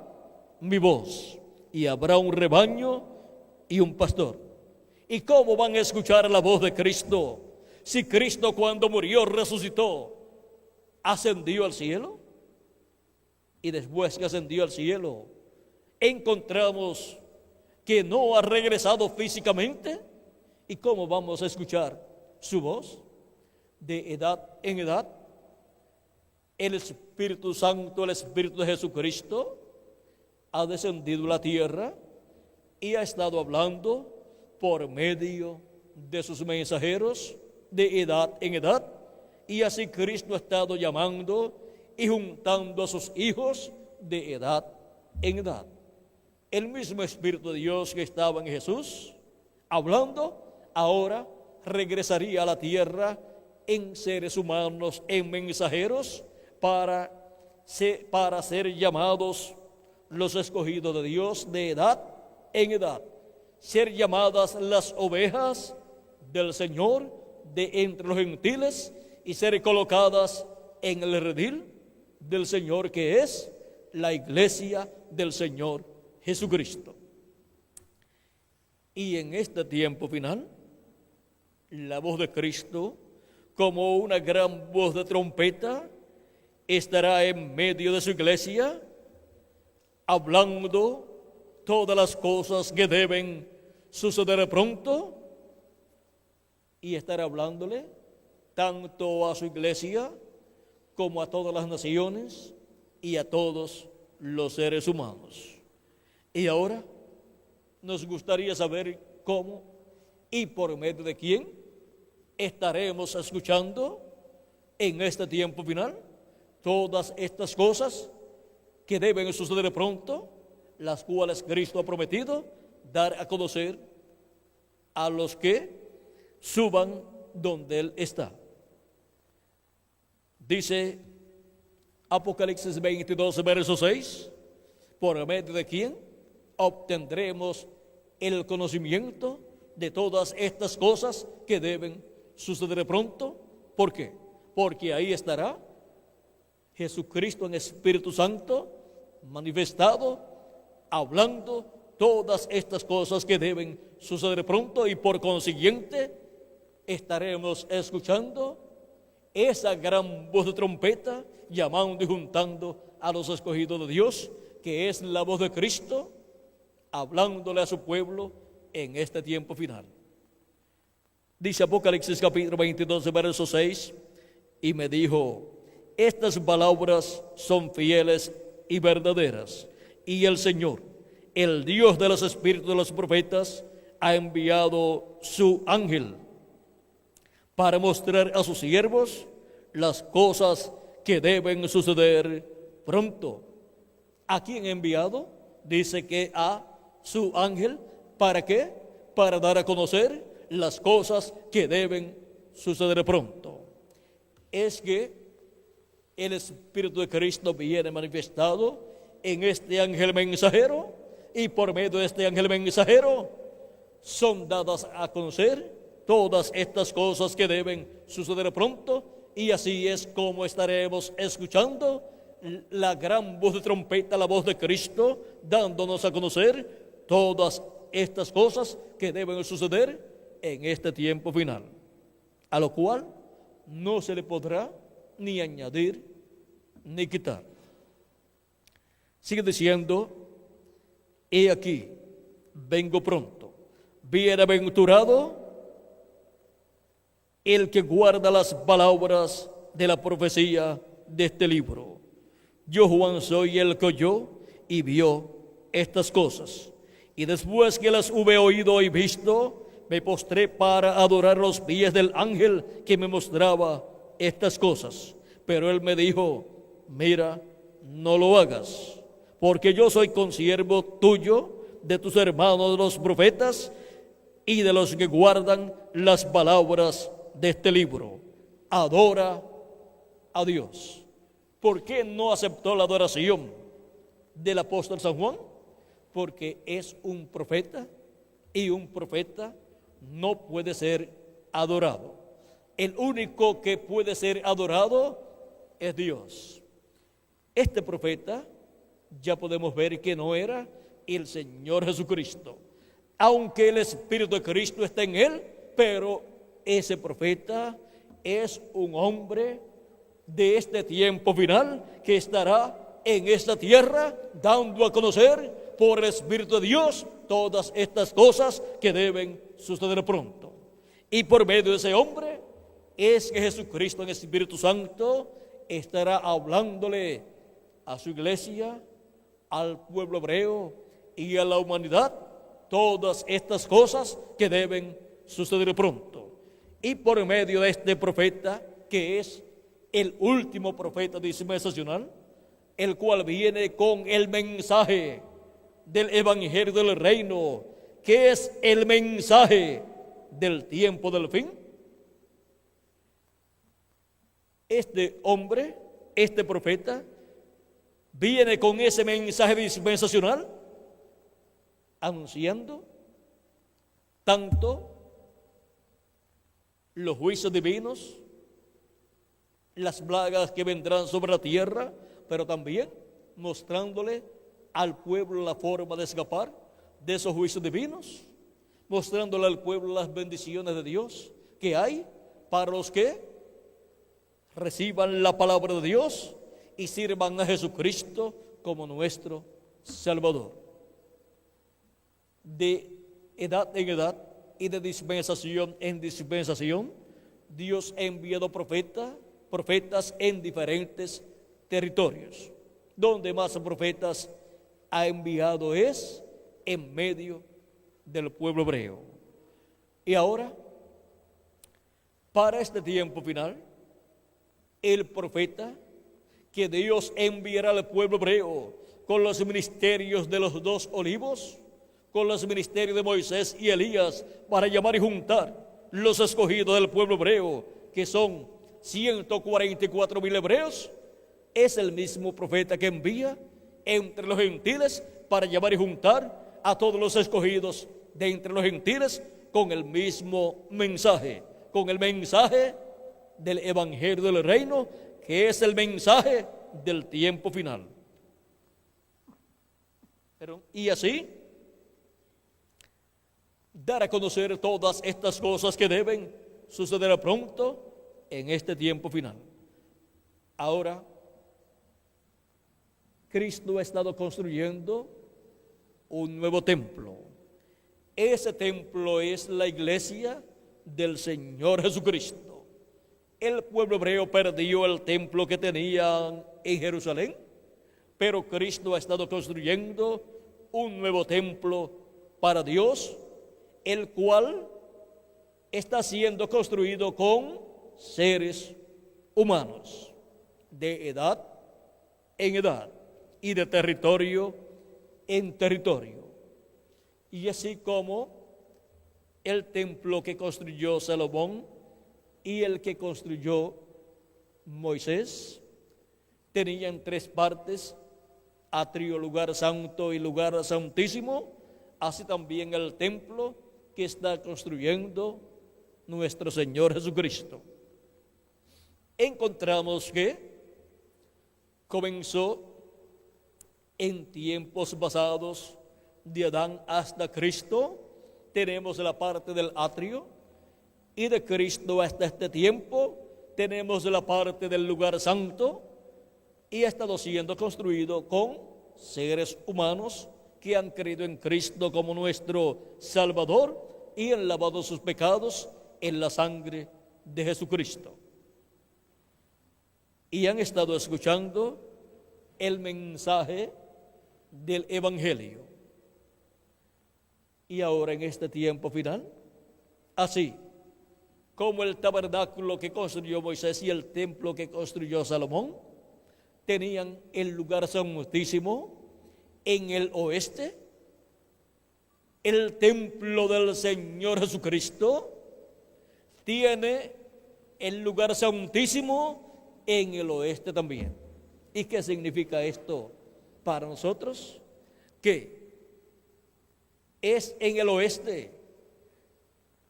mi voz y habrá un rebaño y un pastor. ¿Y cómo van a escuchar la voz de Cristo si Cristo cuando murió resucitó, ascendió al cielo? Y después que ascendió al cielo, encontramos que no ha regresado físicamente. ¿Y cómo vamos a escuchar su voz? De edad en edad, el Espíritu Santo, el Espíritu de Jesucristo, ha descendido a la tierra y ha estado hablando por medio de sus mensajeros de edad en edad. Y así Cristo ha estado llamando y juntando a sus hijos de edad en edad. El mismo Espíritu de Dios que estaba en Jesús, hablando, ahora regresaría a la tierra en seres humanos, en mensajeros, para ser llamados los escogidos de Dios de edad en edad, ser llamadas las ovejas del Señor de entre los gentiles y ser colocadas en el redil del Señor, que es la iglesia del Señor Jesucristo. Y en este tiempo final, la voz de Cristo, como una gran voz de trompeta, estará en medio de su iglesia, hablando todas las cosas que deben suceder pronto, y estará hablándole tanto a su iglesia como a todas las naciones y a todos los seres humanos. Y ahora nos gustaría saber cómo y por medio de quién estaremos escuchando en este tiempo final todas estas cosas que deben suceder pronto, las cuales Cristo ha prometido dar a conocer a los que suban donde Él está. Dice Apocalipsis 22, verso 6, por medio de quién obtendremos el conocimiento de todas estas cosas que deben suceder pronto. ¿Por qué? Porque ahí estará Jesucristo en Espíritu Santo, manifestado, hablando todas estas cosas que deben suceder pronto, y por consiguiente estaremos escuchando esa gran voz de trompeta llamando y juntando a los escogidos de Dios, que es la voz de Cristo hablándole a su pueblo en este tiempo final. Dice Apocalipsis capítulo 22, verso 6, y me dijo: estas palabras son fieles y verdaderas, y el Señor, el Dios de los espíritus de los profetas, ha enviado su ángel para mostrar a sus siervos las cosas que deben suceder pronto. ¿A quién ha enviado? Dice que a su ángel. ¿Para qué? Para dar a conocer las cosas que deben suceder pronto. Es que el Espíritu de Cristo viene manifestado en este ángel mensajero, y por medio de este ángel mensajero son dadas a conocer todas estas cosas que deben suceder pronto, y así es como estaremos escuchando la gran voz de trompeta, la voz de Cristo, dándonos a conocer todas estas cosas que deben suceder en este tiempo final, a lo cual no se le podrá ni añadir ni quitar. Sigue diciendo: he aquí, vengo pronto. Bienaventurado el que guarda las palabras de la profecía de este libro. Yo, Juan, soy el que oyó y vio estas cosas, y después que las hube oído y visto, me postré para adorar los pies del ángel que me mostraba estas cosas. Pero él me dijo: mira, no lo hagas, porque yo soy consiervo tuyo, de tus hermanos los profetas, y de los que guardan las palabras de este libro. Adora a Dios. ¿Por qué no aceptó la adoración del apóstol San Juan? Porque es un profeta, y un profeta no puede ser adorado. El único que puede ser adorado es Dios. Este profeta ya podemos ver que no era el Señor Jesucristo, aunque el Espíritu de Cristo está en él, pero ese profeta es un hombre de este tiempo final que estará en esta tierra dando a conocer por el Espíritu de Dios todas estas cosas que deben suceder pronto. Y por medio de ese hombre es que Jesucristo en el Espíritu Santo estará hablándole a su iglesia, al pueblo hebreo y a la humanidad todas estas cosas que deben suceder pronto. Y por medio de este profeta, que es el último profeta dispensacional, el cual viene con el mensaje del evangelio del reino, que es el mensaje del tiempo del fin. Este hombre, este profeta, viene con ese mensaje dispensacional, anunciando tanto los juicios divinos, las plagas que vendrán sobre la tierra, pero también mostrándole al pueblo la forma de escapar de esos juicios divinos, mostrándole al pueblo las bendiciones de Dios que hay para los que reciban la palabra de Dios y sirvan a Jesucristo como nuestro Salvador. De edad en edad y de dispensación en dispensación, Dios ha enviado profetas en diferentes territorios. Donde más profetas ha enviado es en medio del pueblo hebreo. Y ahora, para este tiempo final, el profeta que Dios enviará al pueblo hebreo con los ministerios de los dos olivos, con los ministerios de Moisés y Elías, para llamar y juntar los escogidos del pueblo hebreo, que son 144,000 hebreos, es el mismo profeta que envía entre los gentiles para llamar y juntar a todos los escogidos de entre los gentiles con el mismo mensaje, con el mensaje del evangelio del reino, que es el mensaje del tiempo final. Y así, dar a conocer todas estas cosas que deben suceder pronto en este tiempo final. Ahora, Cristo ha estado construyendo un nuevo templo. Ese templo es la iglesia del Señor Jesucristo. El pueblo hebreo perdió el templo que tenían en Jerusalén, pero Cristo ha estado construyendo un nuevo templo para Dios, el cual está siendo construido con seres humanos, de edad en edad y de territorio en territorio. Y así como el templo que construyó Salomón y el que construyó Moisés tenían 3 partes: atrio, lugar santo y lugar santísimo. Así también el templo que está construyendo nuestro Señor Jesucristo. Encontramos que comenzó en tiempos pasados, de Adán hasta Cristo. Tenemos la parte del atrio, y de Cristo hasta este tiempo tenemos la parte del lugar santo, y ha estado siendo construido con seres humanos que han creído en Cristo como nuestro Salvador y han lavado sus pecados en la sangre de Jesucristo. Y han estado escuchando el mensaje del Evangelio. Y ahora en este tiempo final, así como el tabernáculo que construyó Moisés y el templo que construyó Salomón tenían el lugar santísimo en el oeste, el templo del Señor Jesucristo tiene el lugar santísimo en el oeste también. ¿Y qué significa esto para nosotros? Que es en el oeste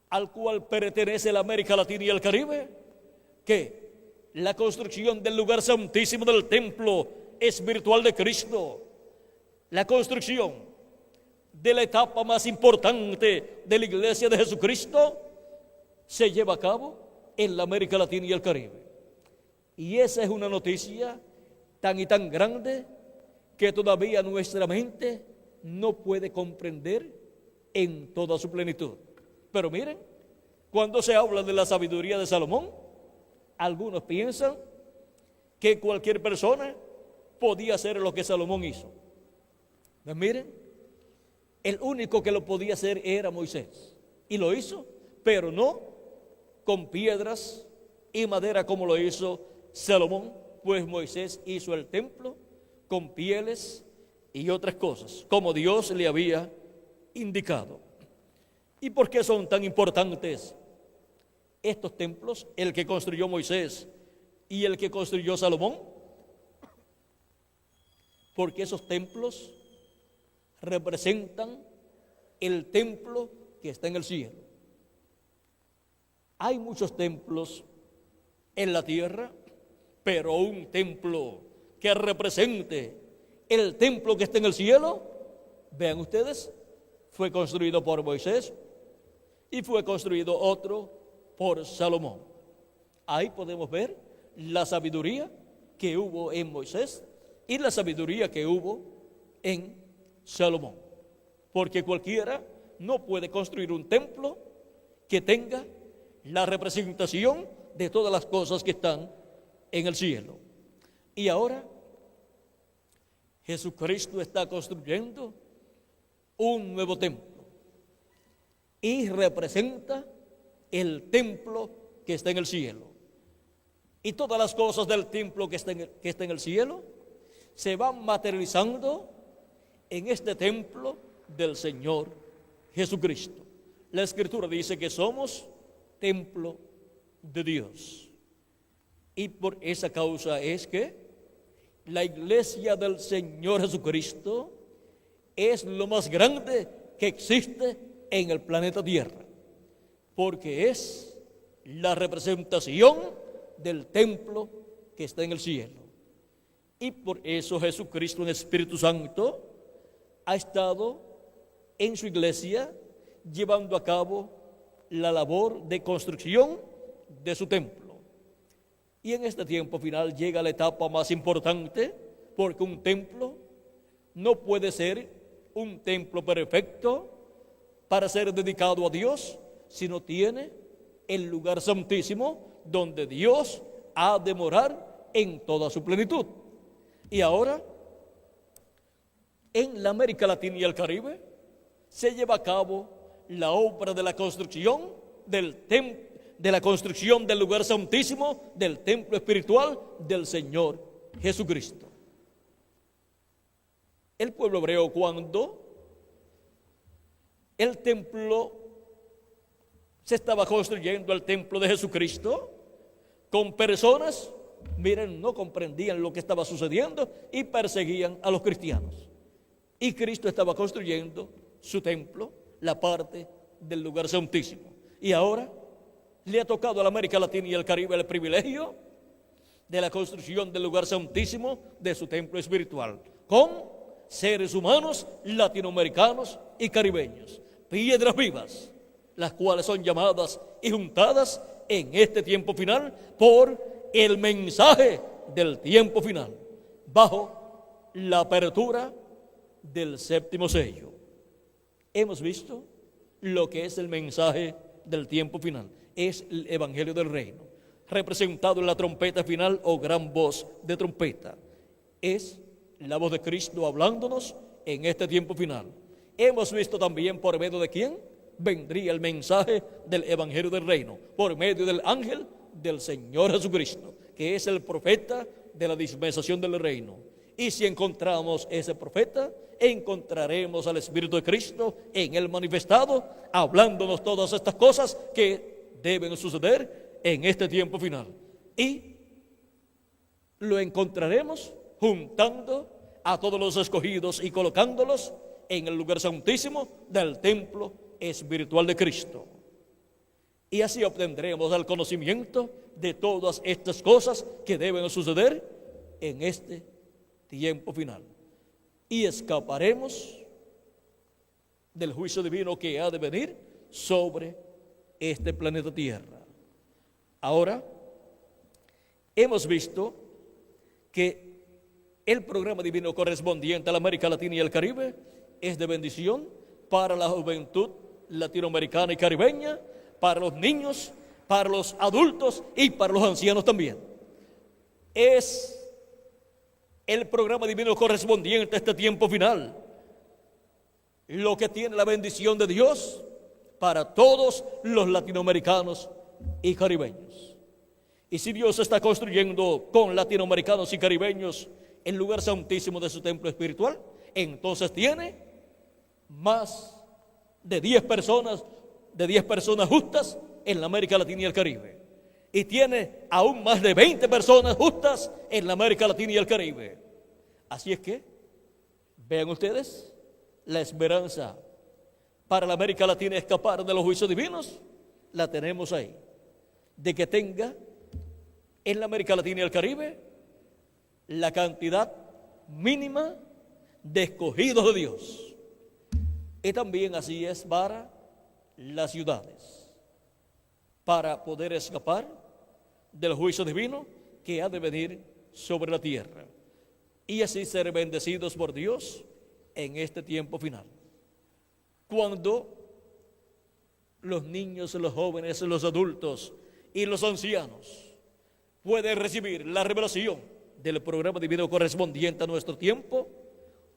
al cual pertenece la América Latina y el Caribe, que la construcción del lugar santísimo del templo es virtual de Cristo. La construcción de la etapa más importante de la iglesia de Jesucristo se lleva a cabo en la América Latina y el Caribe. Y esa es una noticia tan y tan grande que todavía nuestra mente no puede comprender en toda su plenitud. Pero miren, cuando se habla de la sabiduría de Salomón, algunos piensan que cualquier persona podía hacer lo que Salomón hizo. Pues miren, el único que lo podía hacer era Moisés, y lo hizo, pero no con piedras y madera como lo hizo Salomón, pues Moisés hizo el templo con pieles y otras cosas, como Dios le había indicado. ¿Y por qué son tan importantes estos templos, el que construyó Moisés y el que construyó Salomón? Porque esos templos representan el templo que está en el cielo. Hay muchos templos en la tierra, pero un templo que represente el templo que está en el cielo, vean ustedes, fue construido por Moisés y fue construido otro por Salomón. Ahí podemos ver la sabiduría que hubo en Moisés y la sabiduría que hubo en Salomón. Porque cualquiera no puede construir un templo que tenga la representación de todas las cosas que están en el cielo. Y ahora Jesucristo está construyendo un nuevo templo y representa el templo que está en el cielo. Y todas las cosas del templo que está en el cielo se van materializando en este templo del Señor Jesucristo. La Escritura dice que somos templo de Dios. Y por esa causa es que la iglesia del Señor Jesucristo es lo más grande que existe en el planeta Tierra, porque es la representación del templo que está en el cielo. Y por eso Jesucristo en Espíritu Santo ha estado en su iglesia llevando a cabo la labor de construcción de su templo. Y en este tiempo final llega la etapa más importante, porque un templo no puede ser un templo perfecto para ser dedicado a Dios si no tiene el lugar santísimo donde Dios ha de morar en toda su plenitud. Y ahora, en la América Latina y el Caribe, se lleva a cabo la obra de la construcción del lugar santísimo, del templo espiritual del Señor Jesucristo. El pueblo hebreo, cuando el templo se estaba construyendo, el templo de Jesucristo, con personas, miren, no comprendían lo que estaba sucediendo y perseguían a los cristianos. Y Cristo estaba construyendo su templo, la parte del lugar santísimo. Y ahora le ha tocado a la América Latina y el Caribe el privilegio de la construcción del lugar santísimo de su templo espiritual, con seres humanos latinoamericanos y caribeños, piedras vivas, las cuales son llamadas y juntadas en este tiempo final por el mensaje del tiempo final, bajo la apertura del séptimo sello. Hemos visto lo que es el mensaje del tiempo final. Es el Evangelio del Reino, representado en la trompeta final o gran voz de trompeta. Es la voz de Cristo hablándonos en este tiempo final. Hemos visto también por medio de quién vendría el mensaje del Evangelio del Reino, por medio del ángel del Señor Jesucristo, que es el profeta de la dispensación del reino. Y si encontramos ese profeta, encontraremos al Espíritu de Cristo en él manifestado, hablándonos todas estas cosas que deben suceder en este tiempo final. Y lo encontraremos juntando a todos los escogidos y colocándolos en el lugar santísimo del templo espiritual de Cristo. Y así obtendremos el conocimiento de todas estas cosas que deben suceder en este tiempo final. Y escaparemos del juicio divino que ha de venir sobre este planeta Tierra. Ahora, hemos visto que el programa divino correspondiente a la América Latina y el Caribe es de bendición para la juventud latinoamericana y caribeña, para los niños, para los adultos y para los ancianos también. Es el programa divino correspondiente a este tiempo final lo que tiene la bendición de Dios para todos los latinoamericanos y caribeños. Y si Dios está construyendo con latinoamericanos y caribeños el lugar santísimo de su templo espiritual, entonces tiene más de 10 personas justas en la América Latina y el Caribe. Y tiene aún más de 20 personas justas en la América Latina y el Caribe. Así es que, vean ustedes, la esperanza para la América Latina escapar de los juicios divinos, la tenemos ahí. De que tenga en la América Latina y el Caribe la cantidad mínima de escogidos de Dios. Y también así es para las ciudades, para poder escapar del juicio divino que ha de venir sobre la tierra, y así ser bendecidos por Dios en este tiempo final. Cuando los niños, los jóvenes, los adultos y los ancianos pueden recibir la revelación del programa divino correspondiente a nuestro tiempo,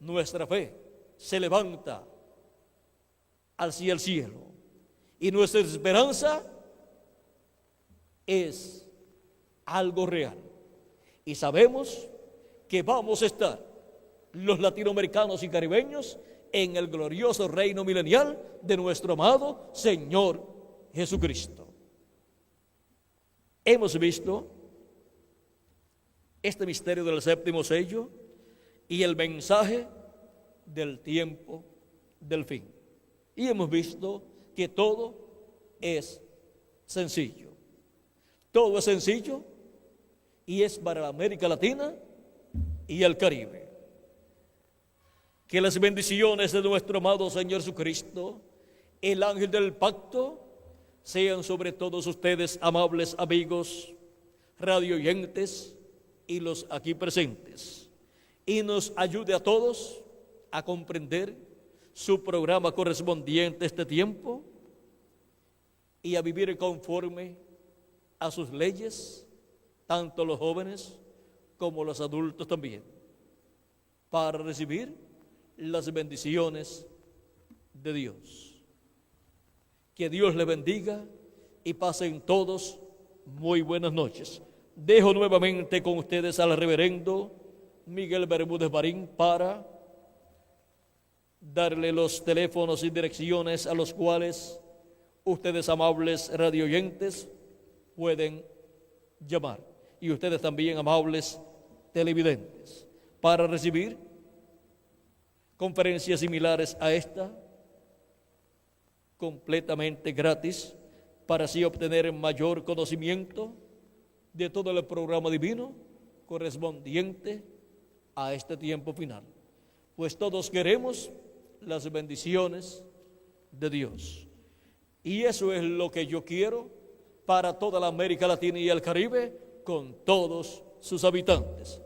nuestra fe se levanta hacia el cielo y nuestra esperanza es algo real. Y sabemos que vamos a estar los latinoamericanos y caribeños en el glorioso reino milenial de nuestro amado Señor Jesucristo. Hemos visto este misterio del séptimo sello y el mensaje del tiempo del fin. Y hemos visto que todo es sencillo. Todo es sencillo y es para la América Latina y el Caribe. Que las bendiciones de nuestro amado Señor Jesucristo, el ángel del pacto, sean sobre todos ustedes, amables amigos, radioyentes y los aquí presentes, y nos ayude a todos a comprender su programa correspondiente a este tiempo y a vivir conforme a sus leyes, tanto los jóvenes como los adultos también, para recibir las bendiciones de Dios. Que Dios le bendiga y pasen todos muy buenas noches. Dejo nuevamente con ustedes al reverendo Miguel Bermúdez Marín para darle los teléfonos y direcciones a los cuales ustedes, amables radioyentes, pueden llamar, y ustedes también, amables televidentes, para recibir conferencias similares a esta, completamente gratis, para así obtener mayor conocimiento de todo el programa divino correspondiente a este tiempo final. Pues todos queremos las bendiciones de Dios. Y eso es lo que yo quiero para toda la América Latina y el Caribe, con todos sus habitantes.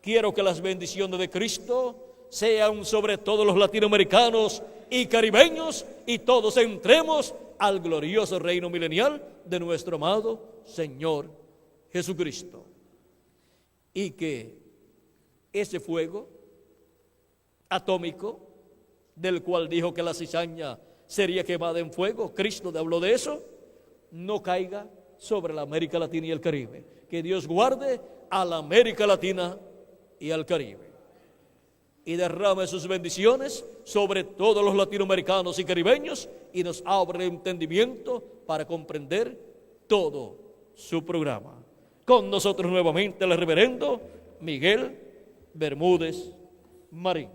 Quiero que las bendiciones de Cristo sean sobre todos los latinoamericanos y caribeños, y todos entremos al glorioso reino milenial de nuestro amado Señor Jesucristo. Y que ese fuego atómico, del cual dijo que la cizaña sería quemada en fuego, Cristo habló de eso, no caiga sobre la América Latina y el Caribe. Que Dios guarde a la América Latina y al Caribe, y derrame sus bendiciones sobre todos los latinoamericanos y caribeños, y nos abra el entendimiento para comprender todo su programa. Con nosotros nuevamente el reverendo Miguel Bermúdez Marín.